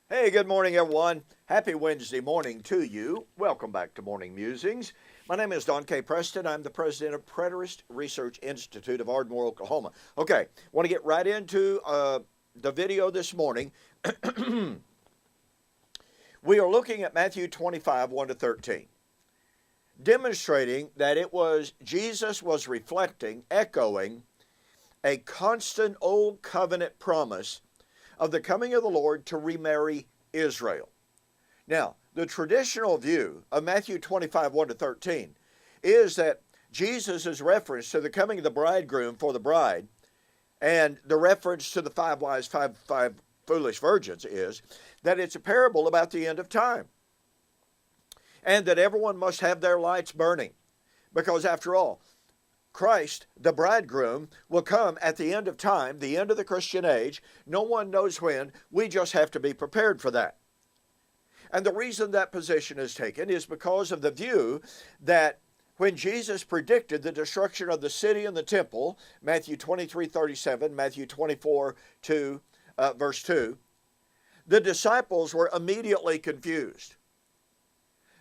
Hey, good morning, everyone. Happy Wednesday morning to you. Welcome back to Morning Musings. My name is Don K. Preston. I'm the president of Preterist Research Institute of Ardmore, Oklahoma. Okay, want to get right into the video this morning. We are looking at Matthew 25, 1 to 13, demonstrating that Jesus was reflecting, echoing a constant old covenant promise of the coming of the Lord to remarry Israel. Now, the traditional view of Matthew 25, 1 to 13 is that Jesus' reference to the coming of the bridegroom for the bride and the reference to the five wise, five foolish virgins is that it's a parable about the end of time and that everyone must have their lights burning because, after all, Christ, the bridegroom, will come at the end of time, the end of the Christian age. No one knows when. We just have to be prepared for that. And the reason that position is taken is because of the view that when Jesus predicted the destruction of the city and the temple, Matthew 23:37, Matthew 24, verse 2, the disciples were immediately confused.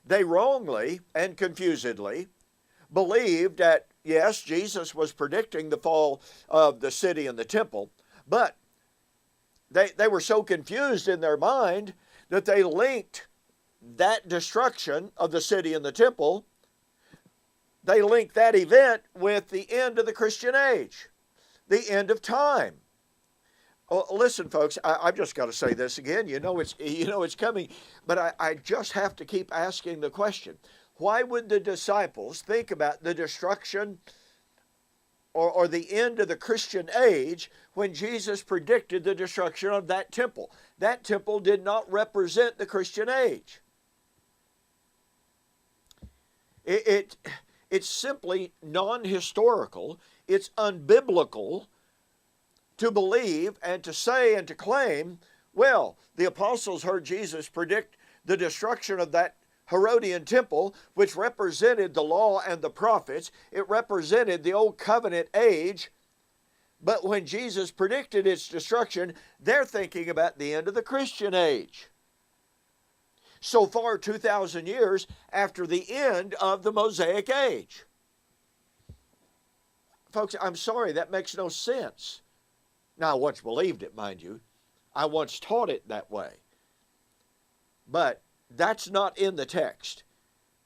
They wrongly and confusedly believed that, yes, Jesus was predicting the fall of the city and the temple, but they were so confused in their mind that they linked that destruction of the city and the temple, they linked that event with the end of the Christian age, the end of time. Oh, listen, folks, I've just got to say this again. You know it's coming, but I just have to keep asking the question. Why would the disciples think about the destruction or the end of the Christian age when Jesus predicted the destruction of that temple? That temple did not represent the Christian age. It's simply non-historical. It's unbiblical to believe and to say and to claim, well, the apostles heard Jesus predict the destruction of that Herodian temple, which represented the law and the prophets. It represented the old covenant age. But when Jesus predicted its destruction, they're thinking about the end of the Christian age. So far, 2,000 years after the end of the Mosaic age. Folks, I'm sorry, that makes no sense. Now, I once believed it, mind you. I once taught it that way. But that's not in the text.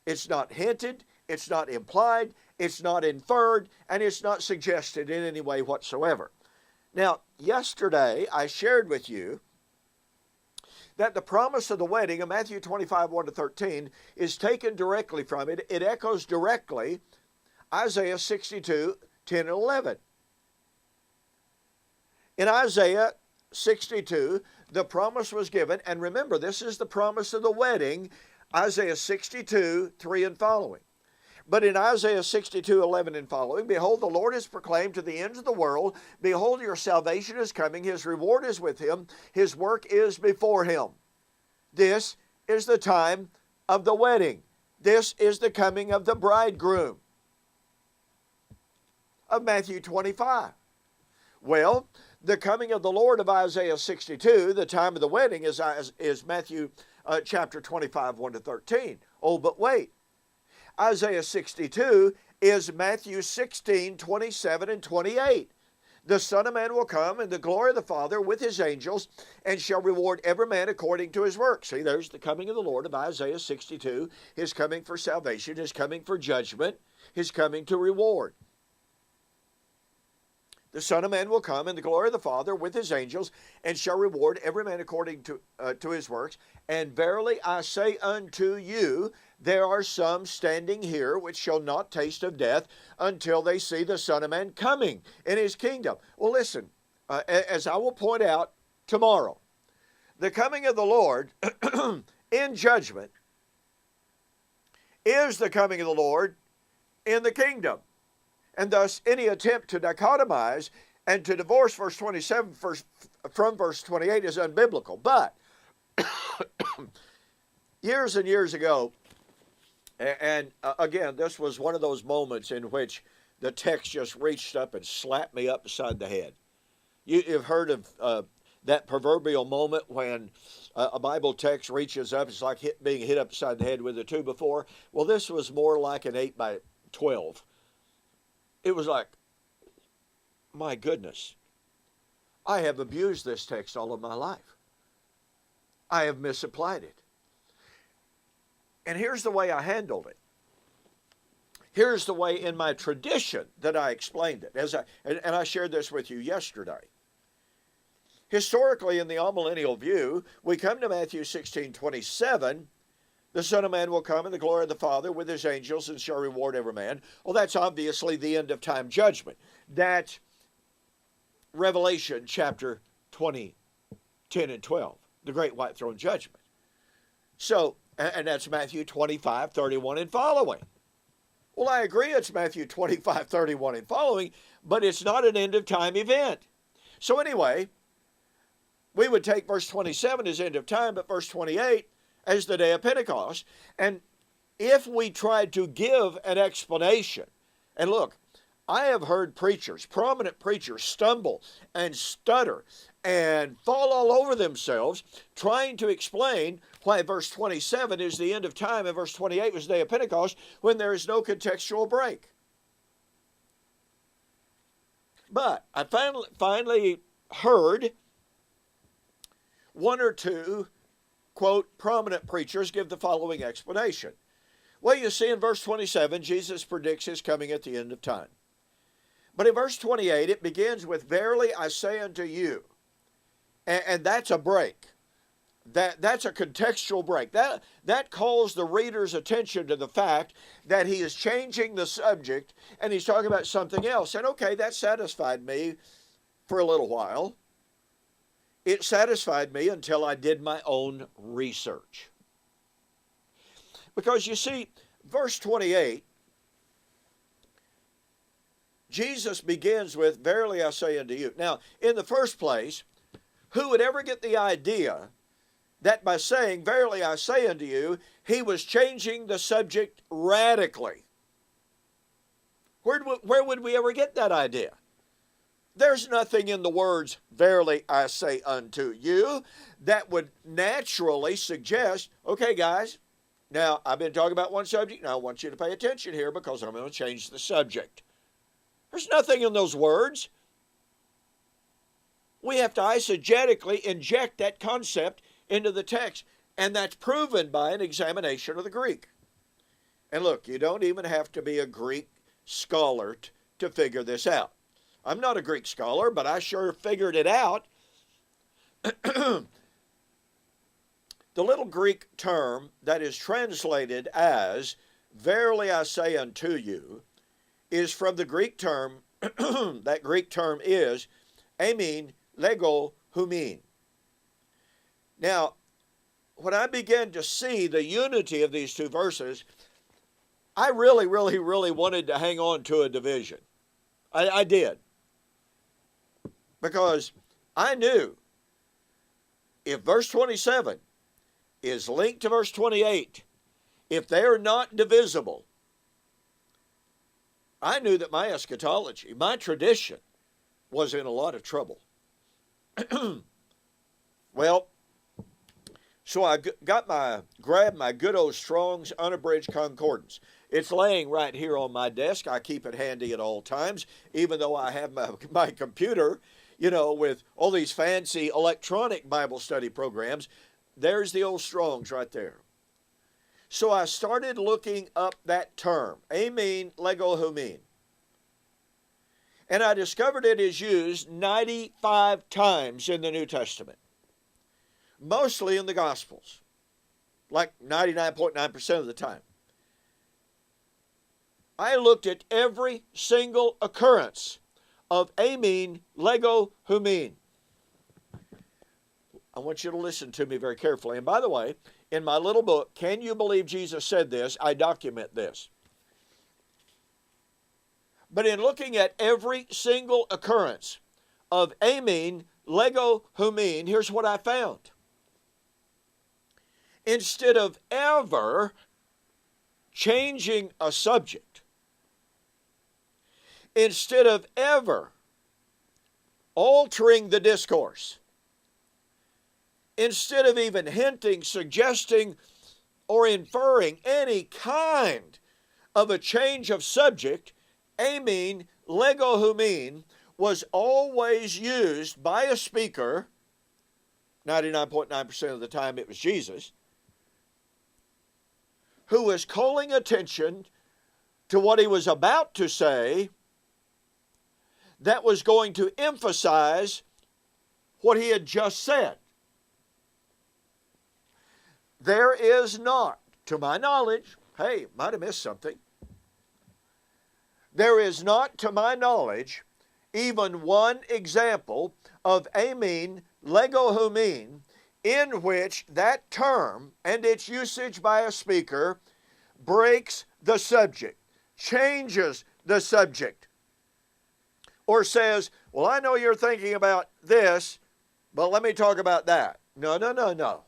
It's not hinted, it's not implied, it's not inferred, and it's not suggested in any way whatsoever. Now, yesterday I shared with you that the promise of the wedding of Matthew 25, 1 to 13 is taken directly from it. It echoes directly Isaiah 62, 10 and 11. In Isaiah 62, the promise was given, and remember, this is the promise of the wedding, Isaiah 62, 3 and following. But in Isaiah 62, 11 and following, behold, the Lord has proclaimed to the ends of the world, behold, your salvation is coming, his reward is with him, his work is before him. This is the time of the wedding. This is the coming of the bridegroom of Matthew 25. Well, the coming of the Lord of Isaiah 62, the time of the wedding, is Matthew chapter 25, 1 to 13. Oh, but wait. Isaiah 62 is Matthew 16, 27 and 28. The Son of Man will come in the glory of the Father with his angels and shall reward every man according to his work. See, there's the coming of the Lord of Isaiah 62. His coming for salvation, his coming for judgment, his coming to reward. The Son of Man will come in the glory of the Father with his angels and shall reward every man according to his works. And verily I say unto you, there are some standing here which shall not taste of death until they see the Son of Man coming in his kingdom. Well, listen, as I will point out tomorrow, the coming of the Lord in judgment is the coming of the Lord in the kingdom. And thus, any attempt to dichotomize and to divorce verse 27 from verse 28 is unbiblical. But years and years ago, and again, this was one of those moments in which the text just reached up and slapped me upside the head. You've heard of that proverbial moment when a Bible text reaches up. It's like being hit upside the head with a 2x4. Well, this was more like an 8x12. It was like, my goodness, I have abused this text all of my life. I have misapplied it. And here's the way I handled it. Here's the way in my tradition that I explained it. And I shared this with you yesterday. Historically, in the amillennial view, we come to Matthew 16:27. The Son of Man will come in the glory of the Father with his angels and shall reward every man. Well, that's obviously the end of time judgment. That's Revelation chapter 20, 10 and 12, the great white throne judgment. So, and that's Matthew 25, 31 and following. Well, I agree it's Matthew 25, 31 and following, but it's not an end of time event. So anyway, we would take verse 27 as end of time, but verse 28 as the day of Pentecost. And if we tried to give an explanation, and look, I have heard preachers, prominent preachers, stumble and stutter and fall all over themselves trying to explain why verse 27 is the end of time and verse 28 was the day of Pentecost when there is no contextual break. But I finally heard one or two, quote, prominent preachers give the following explanation. Well, you see in verse 27, Jesus predicts his coming at the end of time. But in verse 28, it begins with, verily I say unto you. And that's a break. That's a contextual break. That calls the reader's attention to the fact that he is changing the subject and he's talking about something else. And okay, that satisfied me for a little while. It satisfied me until I did my own research. Because you see, verse 28, Jesus begins with, verily I say unto you. Now, in the first place, who would ever get the idea that by saying, verily I say unto you, he was changing the subject radically? Where would we ever get that idea? There's nothing in the words, verily I say unto you, that would naturally suggest, okay guys, now I've been talking about one subject, now I want you to pay attention here because I'm going to change the subject. There's nothing in those words. We have to eisegetically inject that concept into the text, and that's proven by an examination of the Greek. And look, you don't even have to be a Greek scholar to figure this out. I'm not a Greek scholar, but I sure figured it out. The little Greek term that is translated as, verily I say unto you, is from the Greek term, that Greek term is, amin, lego, humin. Now, when I began to see the unity of these two verses, I really wanted to hang on to a division. I did. Because I knew if verse 27 is linked to verse 28, if they are not divisible, I knew that my eschatology, my tradition, was in a lot of trouble. Well, so I grabbed my good old Strong's Unabridged Concordance. It's laying right here on my desk. I keep it handy at all times, even though I have my computer, with all these fancy electronic Bible study programs. There's the old Strong's right there. So I started looking up that term, amin, lego, humin. And I discovered it is used 95 times in the New Testament. Mostly in the Gospels, like 99.9% of the time. I looked at every single occurrence of amin, lego, humin. I want you to listen to me very carefully. And by the way, in my little book, Can You Believe Jesus Said This?, I document this. But in looking at every single occurrence of amin, lego, humin, here's what I found. Instead of ever changing a subject, instead of ever altering the discourse, instead of even hinting, suggesting, or inferring any kind of a change of subject, amine, lego humin, was always used by a speaker. 99.9% of the time it was Jesus, who was calling attention to what he was about to say that was going to emphasize what he had just said. There is not, to my knowledge, hey, might have missed something. There is not, to my knowledge, even one example of amine, lego humin, in which that term and its usage by a speaker breaks the subject, changes the subject, or says, well, I know you're thinking about this, but let me talk about that. No, no, no, no.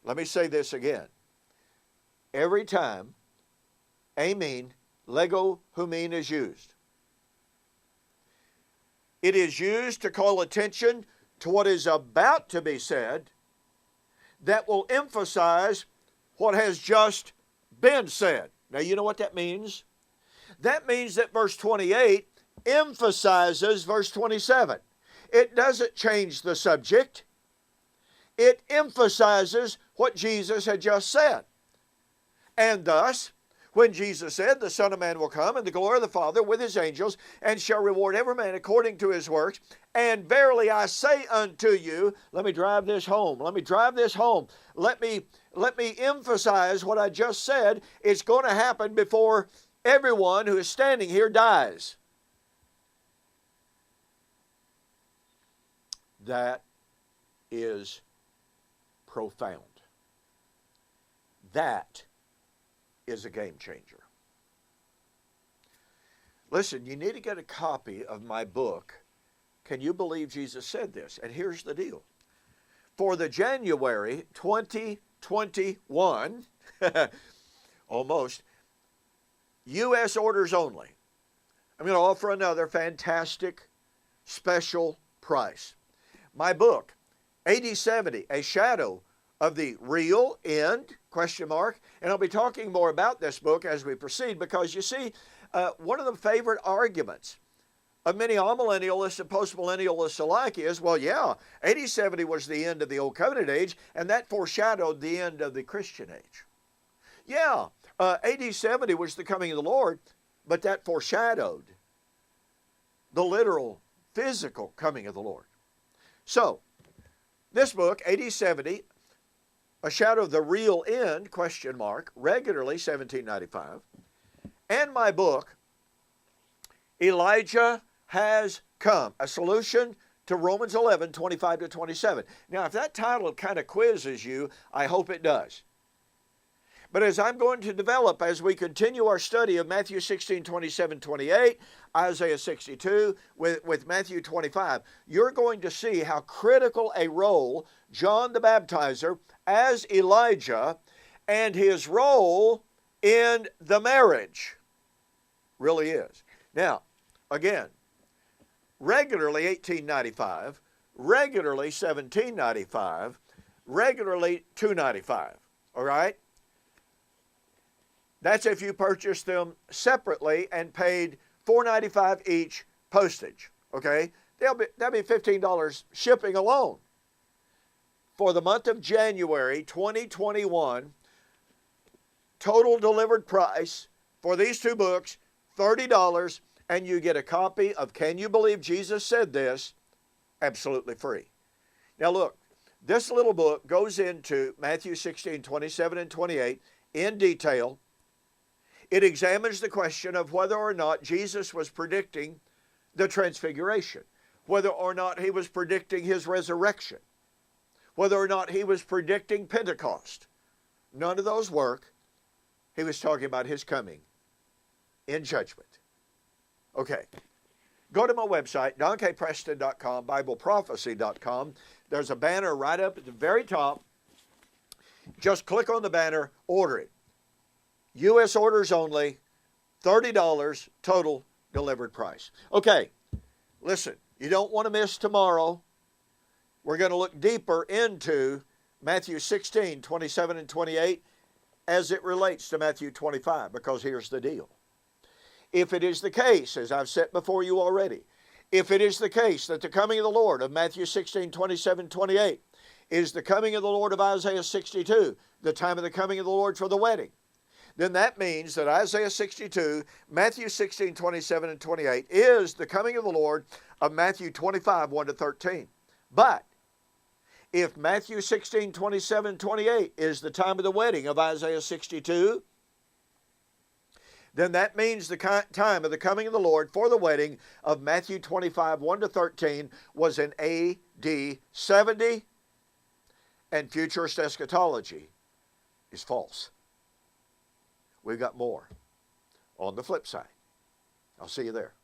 Let me say this again. Every time amine, lego humin is used, it is used to call attention to what is about to be said that will emphasize what has just been said. Now, you know what that means? That means that verse 28 emphasizes verse 27. It doesn't change the subject. It emphasizes what Jesus had just said. And thus, when Jesus said, the Son of Man will come in the glory of the Father with his angels, and shall reward every man according to his works. And verily I say unto you, let me drive this home. Let me drive this home. Let me emphasize what I just said. It's going to happen before everyone who is standing here dies. That is profound. That is a game changer. Listen, you need to get a copy of my book, Can You Believe Jesus Said This? And here's the deal. For the January 2021, almost, U.S. orders only, I'm going to offer another fantastic special price. My book, 8070, A Shadow of the Real End, ? And I'll be talking more about this book as we proceed, because you see, one of the favorite arguments of many amillennialists and postmillennialists alike is, well, yeah, 8070 was the end of the Old Covenant age, and that foreshadowed the end of the Christian age. Yeah, 8070 was the coming of the Lord, but that foreshadowed the literal, physical coming of the Lord. So, this book, 8070, A Shadow of the Real End, ? Regularly $17.95. And my book, Elijah Has Come, A Solution to Romans 11, 25 to 27. Now, if that title kind of quizzes you, I hope it does. But as I'm going to develop, as we continue our study of Matthew 16, 27, 28, Isaiah 62, with Matthew 25, you're going to see how critical a role John the Baptizer as Elijah and his role in the marriage really is. Now, again, regularly $18.95, regularly $17.95, regularly $2.95, all right? That's if you purchase them separately and paid $4.95 each postage, okay? That'll be $15 shipping alone. For the month of January 2021, total delivered price for these two books, $30, and you get a copy of Can You Believe Jesus Said This? Absolutely free. Now look, this little book goes into Matthew 16, 27 and 28 in detail. It examines the question of whether or not Jesus was predicting the transfiguration, whether or not he was predicting his resurrection, whether or not he was predicting Pentecost. None of those work. He was talking about his coming in judgment. Okay, go to my website, donkpreston.com, BibleProphecy.com. There's a banner right up at the very top. Just click on the banner, order it. U.S. orders only, $30 total delivered price. Okay, listen, you don't want to miss tomorrow. we're going to look deeper into Matthew 16, 27 and 28 as it relates to Matthew 25, because here's the deal. If it is the case, as I've set before you already, if it is the case that the coming of the Lord of Matthew 16, 27, 28 is the coming of the Lord of Isaiah 62, the time of the coming of the Lord for the wedding, then that means that Isaiah 62, Matthew 16, 27 and 28 is the coming of the Lord of Matthew 25, 1 to 13. But if Matthew 16, 27, 28 is the time of the wedding of Isaiah 62, then that means the time of the coming of the Lord for the wedding of Matthew 25, 1 to 13 was in AD 70, and futurist eschatology is false. We've got more on the flip side. I'll see you there.